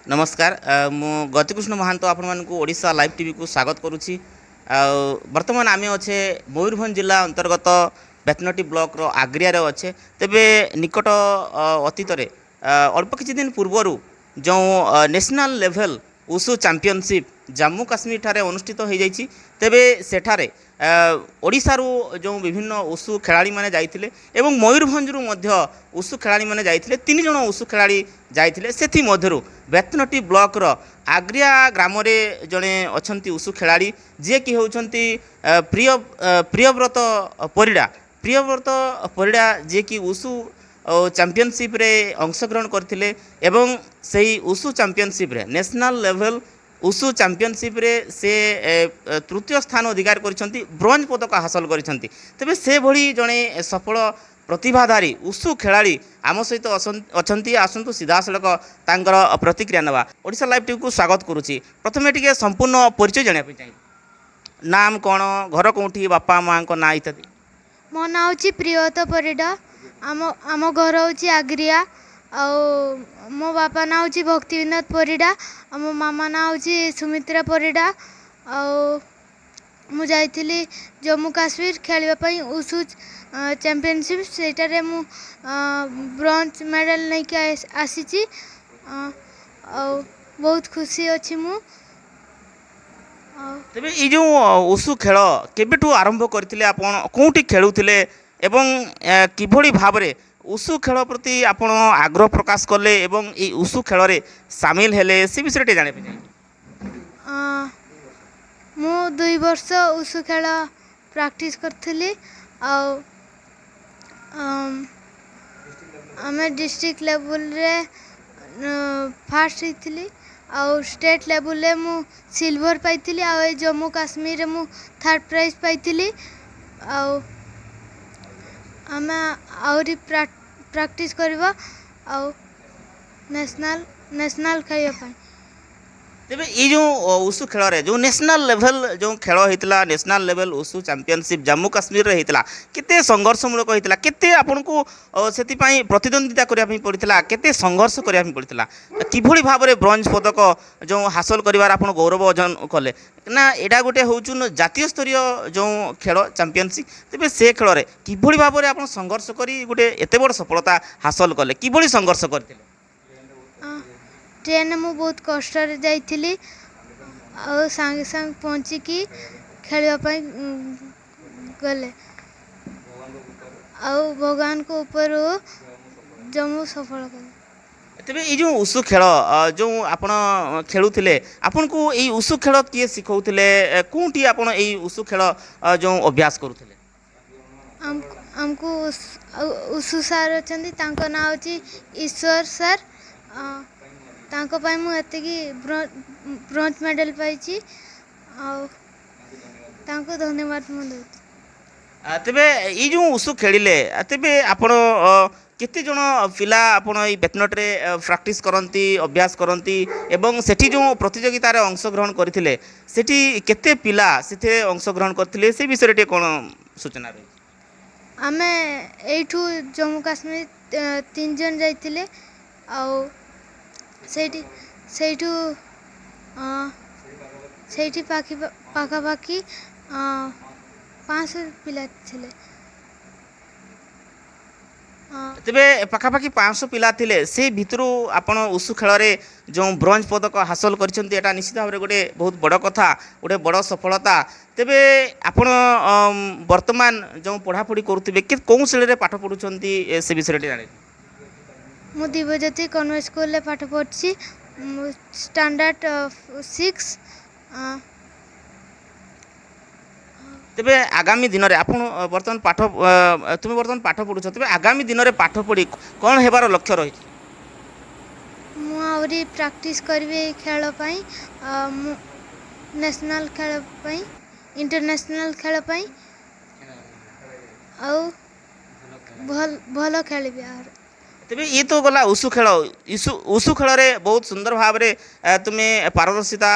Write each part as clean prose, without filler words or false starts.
नमस्कार मु गतिकृष्ण महांत आपशा live TV को स्वागत करुच्ची। बर्तमान आम अच्छे मयूरभंज जिला अंतर्गत बेतनटी ब्लॉक रो आग्रिया अच्छे। तेबे निकट अतीत अल्प किछि दिन पूर्वर जो नेशनल लेवल उसु चैंपियनशिप जम्मू काश्मीर ठारे अनुष्ठित हो जाइछि। तेबे सेठारे ओडिशारू जो विभिन्न उसु खेलाड़ी माने जाइथिले एवं मयूरभंजरू मध्य उसु खेलाड़ी माने जाइथिले। तीन जण उसु खेलाड़ी जाइथिले। सेथि मध्यरु बेतनटी ब्लॉक रो आग्रिया ग्राम रे जणे अछंती उसु खेलाड़ी जे कि होउछंती प्रियव्रत परिडा। प्रियव्रत परिडा जे कि उसु चैंपियनशिप रे अंशग्रहण करथिले एवं सेही उसु चैंपियनशिप रे नेशनल लेवल उसु चैंपियनशिप रे से तृतीय स्थान अधिकार करिसंती, ब्रोंज पदक हासिल करिसंती। तबे से भली जणे सफल प्रतिभाधारी उसु खेलाड़ी आम सहित अछंती। आसंतु सीधा सड़क तांकर प्रतिक्रिया नवा। ओडिशा लाइव टीवी को स्वागत करुच्ची। प्रथमे टिके संपूर्ण परिचय जानिया पे चाहिए। नाम कौन, घर कौटी, बापा माँ को ना इत्यादि। मो ना हूँ प्रियत परिडा। आम घर हूँ आग्रिया। मो बापा ना हूँ भक्ति विनोद परिडा। मो मामा ना हूँ सुमित्रा परिडा। मु जाइली जम्मू काश्मीर खेलवाई उसु चैंपियनशिप सेटारे मु ब्रोंज मेडल नहीं के आसी। बहुत खुशी अच्छी मु। तेबे ये जो उसु खेल केबेठू आरंभ करथिले, आपण कोउठी खेलुथिले एवं किभली भाबरे उसु खेल प्रति आपण आग्रह प्रकाश कले एवं ये उसु खेल रे शामिल हेले से विषय टे जाने पे। मु 2 वर्ष उसु खेल प्रैक्टिस करथिली। आमे डिस्ट्रिक्ट लेवल रे फर्स्ट होइथिली। स्टेट लेवल रे मु सिल्वर पाइथिली। जम्मू काश्मीर रे मु थर्ड प्राइज पाइथिली। आमे आउरी प्रैक्टिस करबा नेशनल खेलिया पाई। तेबे ये जो उसु खेल रे जो नेशनल लेवल जो खेल होइतला, नेशनल लेवल उसु चैंपियनशिप जम्मू काश्मीर रे होइतला, केते संघर्षमूलक होइतला, केते आपनको सेति पई प्रतिद्वंदिता करिया पई पड़ितला, केते संघर्ष करिया पई पड़ितला, किभली भाबरे ब्रोंज पदक जो हासिल करिवार आपण गौरव अर्जन कले ना। एडा गोटे होउचुन जातीय स्तरीय जो खेल चैंपियनशिप। तेबे से खेल रे किभली भाबरे आपण संघर्ष करी गोटे एते बड़ सफलता हासिल कले, किभली संघर्ष करथिले। ट्रेन मु बहुत कष्ट जाइली। सांगे सांग पहुँचिकी खेलवाई गले। भगवान को ऊपर जम्मू सफल कर। तेबे ये जो उसु खेल जो आपण खेलुथिले, आपन को ये उसु खेल किए सिखौथिले, कोठी आपण ये उसु खेल जो अभ्यास करुथिले। हमको उसु सर अछंती, तांको ना होची ईश्वर सर। तांको पाई मु एतिकी ब्रोंज मेडल पाइची। तांको धन्यवाद मु देउची। तेबे ये जो उसु खेलिले, तेबे आपण केते जण पिला आपण ये बेतनट रे प्रैक्टिस करंती, अभ्यास करंती एवं सेठी जो प्रतियोगिता रे अंशग्रहण करथिले, सेठी केते पिला सेथे अंशग्रहण करथिले से विषय रे कोन सूचना रही। आमे एठू जम्मू काश्मीर 3 जन जाइथिले। ସେଇଠି ପାଖାପାଖି 500 ପିଲା ଥିଲେ। तेबे पाखापाखि 500 पिला थिले, से भितरु आपण उसु खेल रे जो ब्रोंज पदक हासिल करछंती, एटा निश्चित भाव गोटे बहुत बड़ कथा, गोटे बड़ सफलता। तेबे आपण वर्तमान जो पढ़ापढ़ी करुथिबे के कोन श्रेणी रे पाठ पढुछंती से विषय रे जाने। मु दिव्यज्योति कन्वेंट स्कूल रे पाठ पढ़छि, स्टैंडर्ड 6। तेबे आगामी दिन रे आपण वर्तमान पाठ तुम वर्तमान पाठ पढुछ, तेबे आगामी दिन रे पाठ पढ़ी कोन हेबार लक्ष्य रही। मु आउरी प्रैक्टिस करबे खेल पई, नेशनल खेल पई, इंटरनेशनल खेल पई भल खेलबे। तेबे ये तो गला उसु खेल। उसु खेल रे बहुत सुंदर भाव रे तुमे पारदर्शिता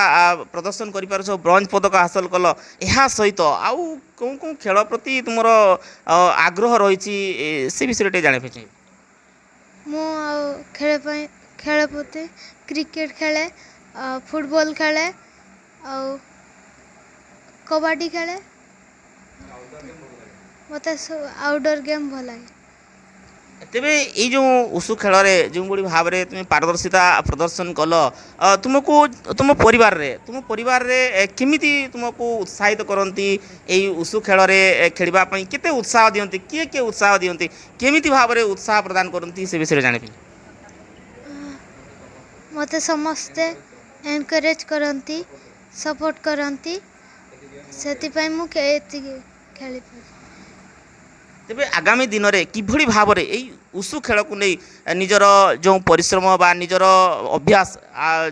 प्रदर्शन करि पारछो, ब्रोंज पदक हासिल कल। एहा सहित आउ कोन कोन खेल प्रति तुमर आग्रह रहिछि से विषय टे जाने पे। मु खेल प्रति କ୍ରିକେଟ୍ ଖେଳେ ଫୁଟବଲ୍ ଖେଳେ ଆଉ କବାଡ଼ି ଖେଳେ ମୋତେ ଆଉଟଡୋର୍ ଗେମ୍ ଭଲ ଲାଗେ। ତେବେ ଏଇ ଯେଉଁ ଉଷୁ ଖେଳରେ ଯେଉଁଭଳି ଭାବରେ ତୁମେ ପାରଦର୍ଶିତା ପ୍ରଦର୍ଶନ କଲ ତୁମ ପରିବାରରେ କେମିତି ତୁମକୁ ଉତ୍ସାହିତ କରନ୍ତି ଏଇ ଉଷୁ ଖେଳରେ ଖେଳିବା ପାଇଁ କେତେ ଉତ୍ସାହ ଦିଅନ୍ତି କିଏ ଉତ୍ସାହ ଦିଅନ୍ତି କେମିତି ଭାବରେ ଉତ୍ସାହ ପ୍ରଦାନ କରନ୍ତି ସେ ବିଷୟରେ ଜାଣିବି। ମୋତେ ସମସ୍ତେ ଏନକରେଜ୍ କରନ୍ତି ସପୋର୍ଟ କରନ୍ତି ସେଥିପାଇଁ ମୁଁ ଏତିକି ଖେଳିପାରେ। ତେବେ ଆଗାମୀ ଦିନରେ କିଭଳି ଭାବରେ ଏଇ ଉଷୁ ଖେଳକୁ ନେଇ ନିଜର ଯେଉଁ ପରିଶ୍ରମ ବା ନିଜର ଅଭ୍ୟାସ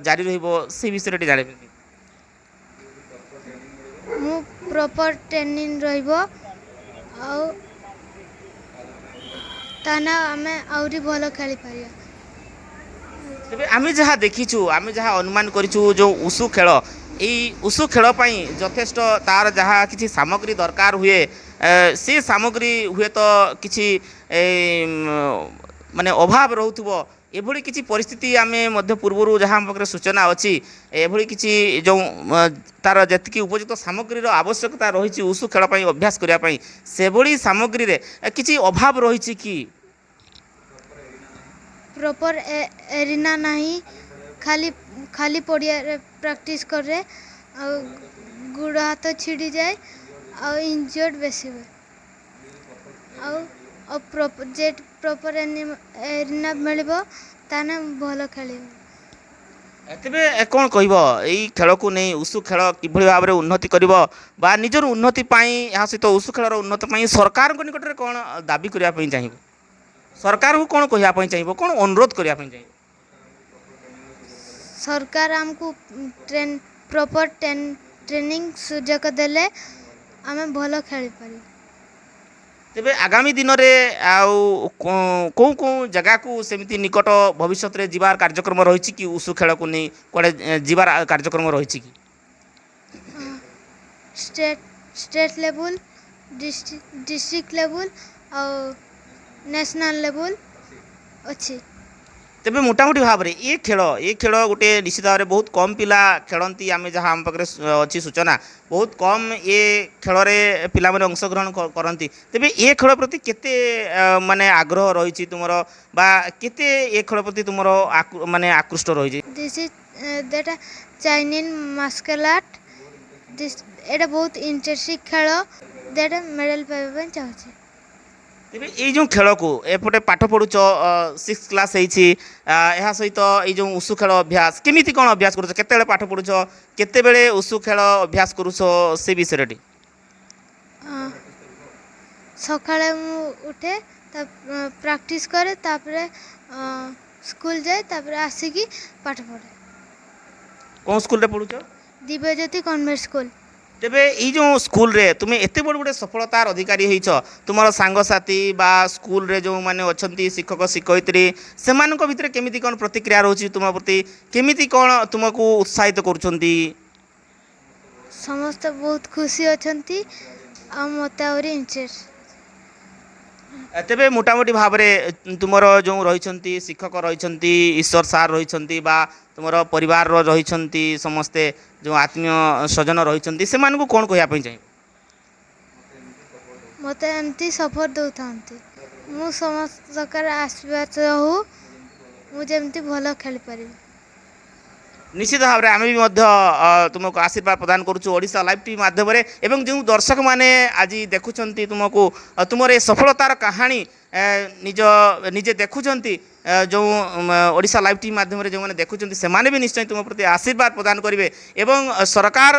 ଜାରି ରହିବ ସେ ବିଷୟରେ ଟିକେ ଜାଣିବି। ମୁଁ ପ୍ରପର୍ ଟ୍ରେନିଂ ରହିବ ଆଉ ତାହେଲେ ଆମେ ଆହୁରି ଭଲ ଖେଳିପାରିବା। ତେବେ ଆମେ ଯାହା ଦେଖିଛୁ ଆମେ ଯାହା ଅନୁମାନ କରିଛୁ ଯେଉଁ ଉଷୁ ଖେଳ ଏଇ ଉଷୁ ଖେଳ ପାଇଁ ଯଥେଷ୍ଟ ତାର ଯାହା କିଛି ସାମଗ୍ରୀ ଦରକାର ହୁଏ ସେ ସାମଗ୍ରୀ ହୁଏତ କିଛି ମାନେ ଅଭାବ ରହୁଥିବ ଏଭଳି କିଛି ପରିସ୍ଥିତି ଆମେ ମଧ୍ୟ ପୂର୍ବରୁ ଯାହା ଆମ ପାଖରେ ସୂଚନା ଅଛି ଏଭଳି କିଛି ଯେଉଁ ତାର ଯେତିକି ଉପଯୁକ୍ତ ସାମଗ୍ରୀର ଆବଶ୍ୟକତା ରହିଛି ଉଷୁ ଖେଳ ପାଇଁ ଅଭ୍ୟାସ କରିବା ପାଇଁ ସେଭଳି ସାମଗ୍ରୀରେ କିଛି ଅଭାବ ରହିଛି କି? ପ୍ରପର୍ ଏରିନା ନାହିଁ ଖାଲି ପଡ଼ିଆରେ ପ୍ରାକ୍ଟିସ୍ କରେ ଆଉ ଗୋଡ଼ ହାତ ଛିଡ଼ିଯାଏ ଆଉ ଇଞ୍ଜର୍ଡ ବେଶୀ ହୁଏ ଆଉ ପ୍ରପର୍ ଏରିନା ମିଳିବ ତାହେଲେ ଭଲ ଖେଳିବ। ତେବେ କ'ଣ କହିବ ଏଇ ଖେଳକୁ ନେଇ ଉଷୁ ଖେଳ କିଭଳି ଭାବରେ ଉନ୍ନତି କରିବ ବା ନିଜର ଉନ୍ନତି ପାଇଁ ଏହା ସହିତ ଉଷୁ ଖେଳର ଉନ୍ନତି ପାଇଁ ସରକାରଙ୍କ ନିକଟରେ କ'ଣ ଦାବି କରିବା ପାଇଁ ଚାହିଁବ ସରକାରଙ୍କୁ କ'ଣ କହିବା ପାଇଁ ଚାହିଁବ କ'ଣ ଅନୁରୋଧ କରିବା ପାଇଁ ଚାହିଁବ? ସରକାର ଆମକୁ ପ୍ରପର୍ ଟ୍ରେନିଂ ସୁଯୋଗ ଦେଲେ ଆମେ ଭଲ ଖେଳିପାରିବୁ। ତେବେ ଆଗାମୀ ଦିନରେ ଆଉ କେଉଁ ଜାଗାକୁ ସେମିତି ନିକଟ ଭବିଷ୍ୟତରେ ଯିବାର କାର୍ଯ୍ୟକ୍ରମ ରହିଛି କି ଉଷୁ ଖେଳକୁ ନେଇ କୁଆଡ଼େ ଯିବାର କାର୍ଯ୍ୟକ୍ରମ ରହିଛି କି? ଷ୍ଟେଟ୍ ଲେବୁଲ୍ ଡିଷ୍ଟ୍ରିକ୍ଟ ଲେବୁଲ୍ ଆଉ ନ୍ୟାସନାଲ୍ ଲେବୁଲ୍ ଅଛି। ତେବେ ମୋଟାମୋଟି ଭାବରେ ଏ ଖେଳ ଗୋଟେ ନିଶ୍ଚିତ ଭାବରେ ବହୁତ କମ୍ ପିଲା ଖେଳନ୍ତି ଆମେ ଯାହା ଆମ ପାଖରେ ଅଛି ସୂଚନା ବହୁତ କମ୍ ଏ ଖେଳରେ ପିଲାମାନେ ଅଂଶଗ୍ରହଣ କରନ୍ତି। ତେବେ ଏ ଖେଳ ପ୍ରତି କେତେ ମାନେ ଆଗ୍ରହ ରହିଛି ତୁମର ବା କେତେ ଏ ଖେଳ ପ୍ରତି ତୁମର ମାନେ ଆକୃଷ୍ଟ ରହିଛି? This is that Chinese martial art ଏଇଟା ବହୁତ ଇଣ୍ଟରେଷ୍ଟିଂ ଖେଳ ଦ୍ୟାଟ୍ ମେଡ଼ାଲ ପାଇବା ପାଇଁ ଚାହୁଁଛି। ତେବେ ଏଇ ଯେଉଁ ଖେଳକୁ ଏପଟେ ପାଠ ପଢ଼ୁଛ 6th କ୍ଲାସ୍ ହେଇଛି ଏହା ସହିତ ଏଇ ଯେଉଁ ଉଷୁ ଖେଳ ଅଭ୍ୟାସ କେମିତି କ'ଣ ଅଭ୍ୟାସ କରୁଛ କେତେବେଳେ ପାଠ ପଢ଼ୁଛ କେତେବେଳେ ଉଷୁ ଖେଳ ଅଭ୍ୟାସ କରୁଛ ସେ ବିଷୟରେ ଟିକେ ସକାଳେ ମୁଁ ଉଠେ ପ୍ରାକ୍ଟିସ୍ କରେ ତାପରେ ସ୍କୁଲ ଯାଏ ତାପରେ ଆସିକି ପାଠ ପଢ଼େ। କେଉଁ ସ୍କୁଲରେ ପଢ଼ୁଛ? Dibyajyoti convent school. ତେବେ ଏଇ ଯେଉଁ ସ୍କୁଲରେ ତୁମେ ଏତେ ବଡ଼ ଗୋଟେ ସଫଳତାର ଅଧିକାରୀ ହେଇଛ ତୁମର ସାଙ୍ଗସାଥି ବା ସ୍କୁଲରେ ଯେଉଁମାନେ ଅଛନ୍ତି ଶିକ୍ଷକ ଶିକ୍ଷୟିତ୍ରୀ ସେମାନଙ୍କ ଭିତରେ କେମିତି କ'ଣ ପ୍ରତିକ୍ରିୟା ରହୁଛି ତୁମ ପ୍ରତି କେମିତି କ'ଣ ତୁମକୁ ଉତ୍ସାହିତ କରୁଛନ୍ତି? ସମସ୍ତେ ବହୁତ ଖୁସି ଅଛନ୍ତି ଆଉ ମୋତେ ଆହୁରି ଇଣ୍ଟରେଷ୍ଟ। ତେବେ ମୋଟାମୋଟି ଭାବରେ ତୁମର ଯେଉଁ ରହିଛନ୍ତି ଶିକ୍ଷକ ରହିଛନ୍ତି ଈଶ୍ୱର ସାର୍ ରହିଛନ୍ତି ବା ତୁମର ପରିବାରର ରହିଛନ୍ତି ସମସ୍ତେ ଯେଉଁ ଆତ୍ମୀୟ ସ୍ୱଜନ ରହିଛନ୍ତି ସେମାନଙ୍କୁ କ'ଣ କହିବା ପାଇଁ ଚାହିଁବ? ମୋତେ ଏମିତି ସପୋର୍ଟ ଦେଉଥାନ୍ତି ମୁଁ ସମସ୍ତଙ୍କର ଆଶୀର୍ବାଦ ରହୁ ମୁଁ ଯେମିତି ଭଲ ଖେଳିପାରିବି। ନିଶ୍ଚିତ ଭାବରେ ଆମେ ବି ମଧ୍ୟ ତୁମକୁ ଆଶୀର୍ବାଦ ପ୍ରଦାନ କରୁଛୁ ଓଡ଼ିଶା ଲାଇଭ୍ ଟିଭି ମାଧ୍ୟମରେ ଏବଂ ଯେଉଁ ଦର୍ଶକମାନେ ଆଜି ଦେଖୁଛନ୍ତି ତୁମକୁ ତୁମର ଏ ସଫଳତାର କାହାଣୀ ନିଜେ ଦେଖୁଛନ୍ତି ଯେଉଁ ଓଡ଼ିଶା ଲାଇଭ୍ ଟିଭି ମାଧ୍ୟମରେ ଯେଉଁମାନେ ଦେଖୁଛନ୍ତି ସେମାନେ ବି ନିଶ୍ଚୟ ତୁମ ପ୍ରତି ଆଶୀର୍ବାଦ ପ୍ରଦାନ କରିବେ ଏବଂ ସରକାର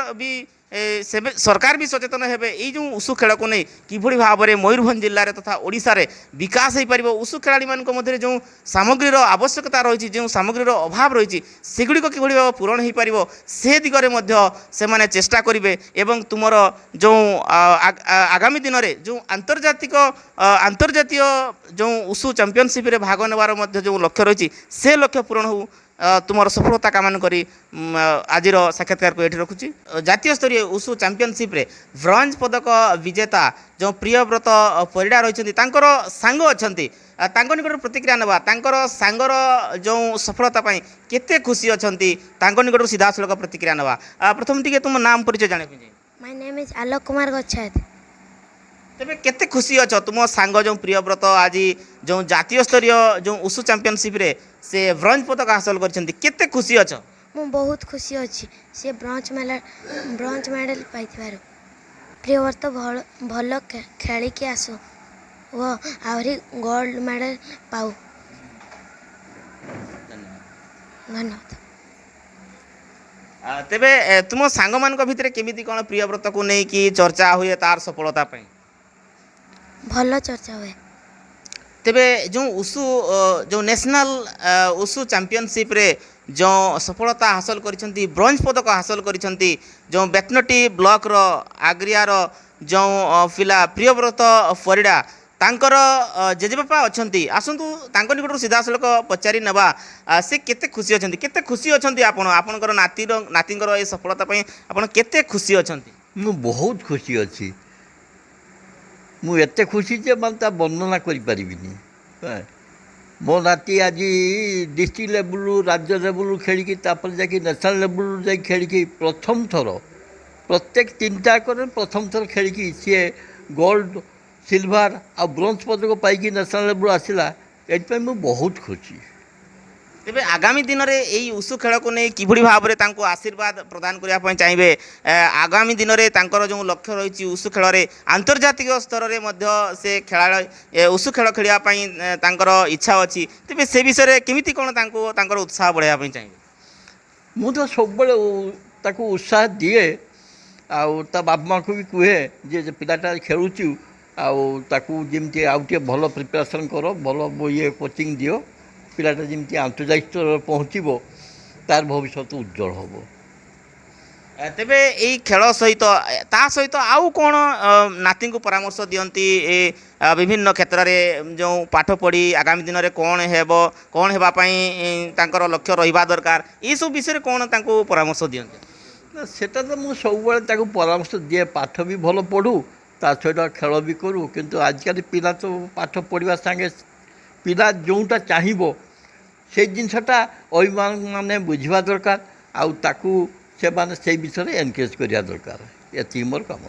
ବି ସଚେତନ ହେବେ ଏଇ ଯେଉଁ ଉଷୁ ଖେଳକୁ ନେଇ କିଭଳି ଭାବରେ ମୟୂରଭଞ୍ଜ ଜିଲ୍ଲାରେ ତଥା ଓଡ଼ିଶାରେ ବିକାଶ ହୋଇପାରିବ ଉଷୁ ଖେଳାଳିମାନଙ୍କ ମଧ୍ୟରେ ଯେଉଁ ସାମଗ୍ରୀର ଆବଶ୍ୟକତା ରହିଛି ଯେଉଁ ସାମଗ୍ରୀର ଅଭାବ ରହିଛି ସେଗୁଡ଼ିକ କିଭଳି ଭାବରେ ପୂରଣ ହୋଇପାରିବ ସେ ଦିଗରେ ମଧ୍ୟ ସେମାନେ ଚେଷ୍ଟା କରିବେ ଏବଂ ତୁମର ଯେଉଁ ଆଗାମୀ ଦିନରେ ଯେଉଁ ଆନ୍ତର୍ଜାତୀୟ ଯେଉଁ ଉଷୁ ଚାମ୍ପିଅନସିପ୍ରେ ଭାଗ ନେବାର ମଧ୍ୟ ଯେଉଁ ଲକ୍ଷ୍ୟ ରହିଛି ସେ ଲକ୍ଷ୍ୟ ପୂରଣ ହେଉ तुम सफलता कामना करी आज साक्षात्कार को ये रखुची जातीय स्तरीय उषु चैंपियनशिप रे ब्रॉन्ज पदक विजेता जो प्रियव्रत परिडा रही सांग अच्छा निकट प्रतिक्रिया नवा सांगर जो सफलता केते खुशी अच्छा निकट सीधा सड़क प्रतिक्रिया नवा प्रथम टी तुम नाम परिचय जाने my name is Alok Kumar गच्छायत तेरे केते खुशी अच्छा तुम सांग जो प्रियव्रत आज जो जातीय स्तरीय जो उषु चैंपियनशिप रे से ब्रॉन्ज पदक हासिल करते खुशी अच्छा मु बहुत खुशी अच्छी से ब्रॉन्ज मेडल पाई प्रियव्रत भल खेल के आसो वो आहरी गोल्ड मेडल पाऊ धन्यवाद तेबे तुम सांग मान भितर केमिति कौन प्रियव्रत को नहीं कि चर्चा हुए तार सफलता पाई भल चर्चा हुए तेबे जो उषु जो नेशनल उषु चैंपियनशिप रे जो सफलता हासिल करिसेंती ब्रॉन्ज पदक हासिल करिसेंती जो बेतनटी ब्लॉक रो आग्रिया रो जो पिला प्रियव्रत परिडा तांकर जेजेबापा अछंती आसंतु तांको निकट सीधा सड़क पचारि नबा से केते खुशी अछंती केते खुशी अछंती आपणकर नातींकर ए सफलता पई आपण केते खुशी अछंती मु बहुत खुशी अच्छी मु एते खुशी जे मानता वर्णना करि परिबिनी मो नाती आज डिस्ट्रिक्ट लेवल राज्य लेवल खेलिकी तापर जाकि नेशनल लेवल जाई खेलिकी प्रथम थर प्रत्येक तीनटा कर प्रथम थर खेलिकी सी गोल्ड सिल्वर आ ब्रोंज पदक पाई नेशनल लेवल आसला ये मु बहुत खुशी तेबे आगामी दिन में यही उषु खेल को नहीं किभली भाव में आशीर्वाद प्रदान करने चाहिए आगामी दिन में जो लक्ष्य रही उषु खेल में आंतर्जातिक स्तर में से खेला उषु खेल खेलवाई इच्छा अच्छी तेज से विषय में केमी कौन उत्साह बढ़ाई चाहिए मु तो सब उत्साह दिए आ बाप माँ को भी कहे जे पिलाटा खेलुचु जमी आउ टे भल प्रिपेरेसन कर भल ये कोचिंग दियो पिलाटा जमी आंतर्जातिक स्तर पहुँचब तार भविष्य उज्जवल हम तेबे यही खेल सहित ता सहित आउ कौन नाती को परामर्श दियंती विभिन्न क्षेत्र में जो पाठ पढ़ी आगामी दिन में कौन होगापाई लक्ष्य रहा दरकार ये सब विषय कौन तांको परामर्श दियंती सेटा तो मुझे सब परामर्श दिए पाठ भी भल पढ़ू ता सहित खेल भी करूँ किंतु आजिकल पिला तो पाठ पढ़ा सांगे पिला जोटा चाहिए से जिनसटा अभिभावक मैंने बुझा दरकार आकू से माने से विषय एनकरेज करिया दरकार ये मोर काम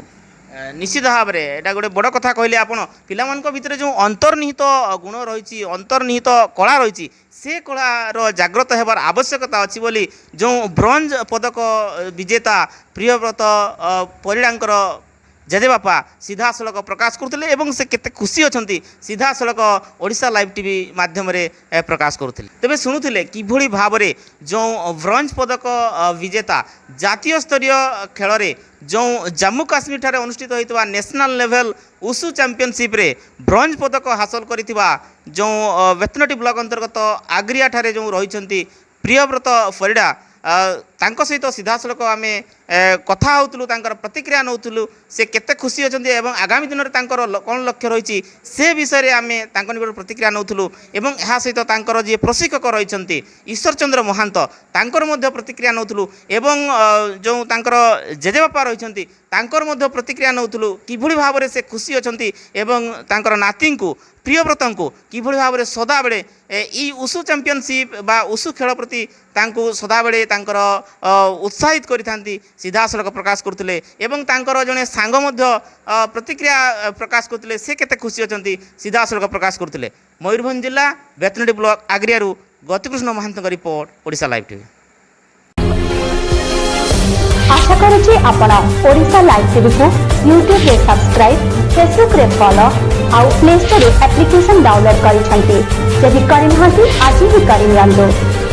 निश्चित भाव में यहाँ गोटे बड़ कथा कहले आप पिला भितर जो अंतर्निहित गुण रही अंतर्निहित कला रही से कलार जाग्रत होबार आवश्यकता अच्छी बोली जो ब्रोंज पदक विजेता प्रियव्रत परिडांकर जेजेबापा सीधा सड़क प्रकाश करते एवं से केते खुशी अच्छा सीधा सड़क ओडिशा लाइव टीवी माध्यम प्रकाश करते तेज शुणुले किभली भाव में जो ब्रॉन्ज पदक विजेता जातीय स्तरीय खेल में जो जम्मू काश्मीर ठारे अनुष्ठित होता नेशनल लेवल उषु चैंपियनशिप रे ब्रॉन्ज पदक हासिल करथिबा जो बेतनटी ब्लॉक अंतर्गत आग्रिया ठारे जो रही प्रियव्रत परिडा तांको सहित सीधा सड़क आम कथा होतलु तांकर प्रतिक्रिया नौतलु से केते खुशी अछंती एवं आगामी दिन में तांकर कौन लक्ष्य रही से विषय में आम तांको निकट प्रतिक्रिया नौतलु एवं यहाँ सहित तांकर जी प्रशिक्षक रही ईश्वर चंद्र महांत तांकर मध्य प्रतिक्रिया नौतलु एवं जो तांकर जेजेबापा रही तांकर मध्य प्रतिक्रिया नौतलु किभली भाव में से खुशी अछंती एवं तांकर नाती को प्रियव्रत को किभली भाव में सदा बेले ई उषु चैंपियनशिप बा उषु खेल प्रति तांको सदा बेले तांकर उत्साहित करिथांती सीधा सड़क प्रकाश करते एवं तांकर जने सांग मध्य प्रतिक्रिया प्रकाश करते से केते खुशी अछंती सीधा सड़क प्रकाश करते मयूरभंज जिला बेतनटी ब्लॉक आग्रियारू Gatikrushna Mahant report Odisha live TV आशा करुछि आपण ओडिशा लाइव टीवी को यूट्यूब रे सब्सक्राइब फेसबुक रे फॉलो आउ प्ले स्टोर रे एप्लिकेशन डाउनलोड करिसेंती जदि करिनाहांती आज ही करिनियंतु।